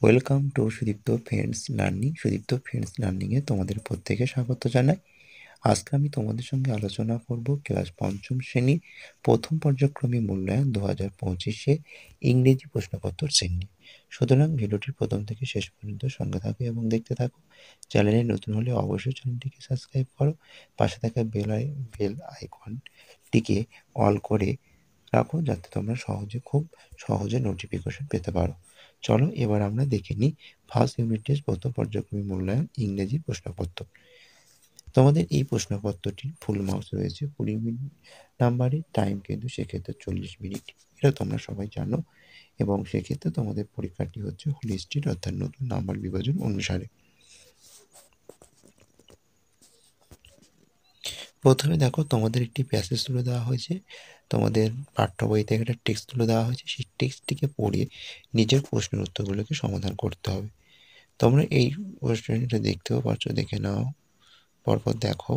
Welcome to Sudipta friends লার্নিংয়ে তোমাদের প্রত্যেকে স্বাগত জানাই। আজকে আমি তোমাদের সঙ্গে আলোচনা করব ক্লাস পঞ্চম শ্রেণী প্রথম পর্যায়ক্রমিক মূল্যায়ন 2025 ইংরেজি প্রশ্নপত্র শ্রেণী। সুতরাং ভিডিওটির প্রথম থেকে শেষ পর্যন্ত সঙ্গে থাকো এবং দেখতে থাকো। চ্যানেলে নতুন হলে অবশ্যই চ্যানেলটিকে সাবস্ক্রাইব করো, পাশে থাকা বেল আইকনটিকে অল করে রাখো যাতে তোমরা খুব সহজে নোটিফিকেশন পেতে পারো। চলো এবার আমরা দেখে নিই ফার্স্ট ইউনিট টেস্ট প্রথম পর্যায়ক্রমিক মূল্যায়ন ইংরেজি প্রশ্নপত্র। তোমাদের এই প্রশ্নপত্রটির ফুল মার্কস রয়েছে 20 নাম্বারের, টাইম কিন্তু সেক্ষেত্রে 40 মিনিট, এটা তোমরা সবাই জানো। এবং সেক্ষেত্রে তোমাদের পরীক্ষাটি হচ্ছে হোলিস্টিক অর্থাৎ নতুন নাম্বার বিভাজন অনুসারে। প্রথমে দেখো তোমাদের একটি প্যাসেজ তুলে দেওয়া হয়েছে, তোমাদের পাঠ্য বই থেকে একটা টেক্সট তুলে দেওয়া হয়েছে, সেই টেক্সটটিকে পড়ে নিজের প্রশ্নের উত্তরগুলোকে সমাধান করতে হবে। তোমরা এই প্রশ্নটা দেখতেও পাচ্ছ, দেখে নাও, পরপর দেখো।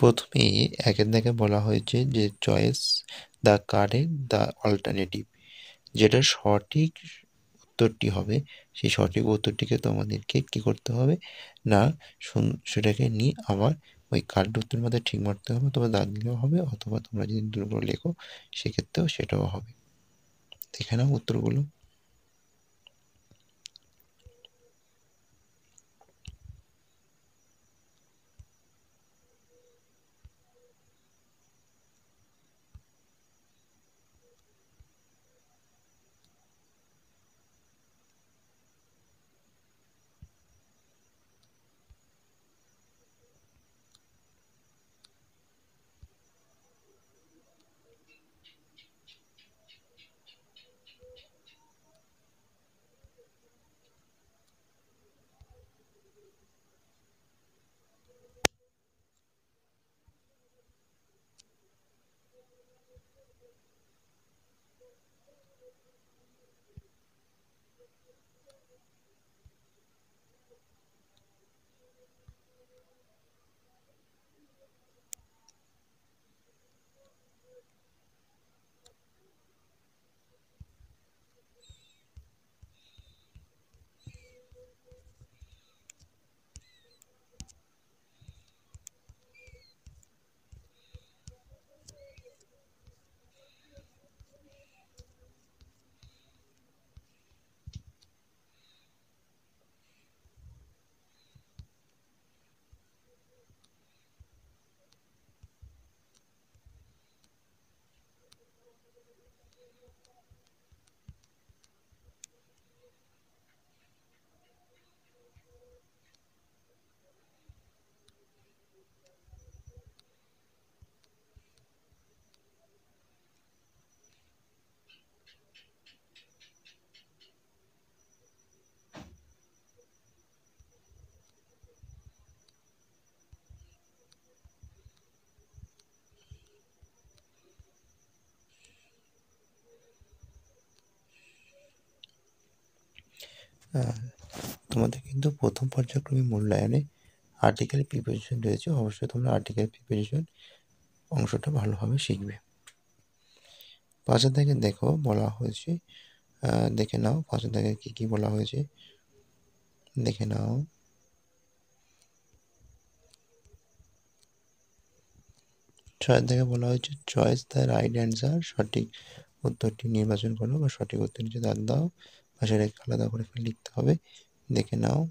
প্রথমে একের দাগে বলা হয়েছে যে choice the correct the alternative, যেটা সঠিক উত্তরটি হবে সেই সঠিক উত্তরটিকে তোমাদেরকে কী করতে হবে না সেটাকে নিয়ে আবার ওই কারেক্ট উত্তরের মধ্যে ঠিক মারতে হবে, অথবা দাগ দিলেও হবে, অথবা তোমরা যদি দুটো লেখো সেক্ষেত্রেও সেটাও হবে। দেখে নাও উত্তরগুলো। তোমাদের কিন্তু প্রথম পর্যায়ক্রমিক মূল্যায়নে আর্টিকেল প্রিপারেশন রয়েছে, অবশ্যই তোমরা আর্টিকেল প্রিপারেশন অংশটা ভালোভাবে শিখবে। পাশের দাগে দেখো বলা হয়েছে, দেখে নাও পাশের দাগে কী কী বলা হয়েছে দেখে নাও। ছয়ের দাগে বলা হয়েছে চয়েস দ্য রাইট অ্যান্সার, সঠিক উত্তরটি নির্বাচন করো বা সঠিক উত্তর নিচে দাগ দাও, পাশে রেখে আলাদা করে লিখতে হবে। দেখে নাও।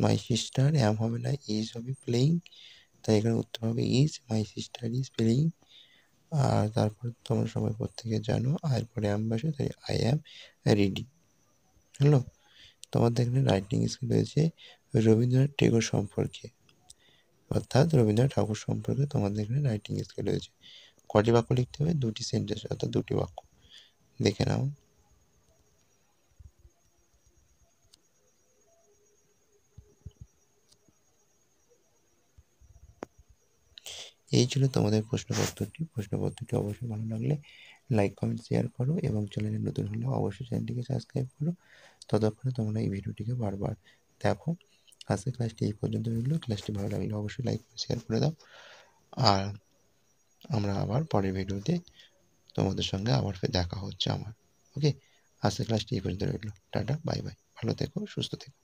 মাই সিস্টার অ্যাম হবে না, ইজ হবে, প্লেয়িং, তাই এখানে উত্তর হবে is, my sister is playing. আর তারপর তোমরা সবাই প্রত্যেকে জানো আয়ের পরে অ্যাম বসে, তাই আই অ্যাম রিডিং। হ্যালো, তোমাদের এখানে রাইটিং স্কিল রয়েছে রবীন্দ্রনাথ টেগোর সম্পর্কে, অর্থাৎ রবীন্দ্রনাথ ঠাকুর সম্পর্কে তোমাদের এখানে রাইটিং স্কিল রয়েছে। কটি বাক্য লিখতে হবে? দুটি সেন্টেন্স অর্থাৎ দুটি বাক্য। দেখে নাও। এই ছিল তোমাদের প্রশ্নপত্রটি অবশ্যই ভালো লাগলে লাইক কমেন্ট শেয়ার করো এবং চ্যানেলে নতুন হলে অবশ্যই চ্যানেলটিকে সাবস্ক্রাইব করো। ততক্ষণে তোমরা এই ভিডিওটিকে বারবার দেখো। আজকের ক্লাসটি এই পর্যন্ত রইল। ক্লাসটি ভালো লাগলে অবশ্যই লাইক শেয়ার করে দাও। আর আমরা আবার পরের ভিডিওতে তোমাদের সঙ্গে আবার ফের দেখা হচ্ছে আমার। ওকে, আজকের ক্লাসটি এই পর্যন্ত রইল। টাটা, বাই বাই, ভালো থেকো, সুস্থ থেকো।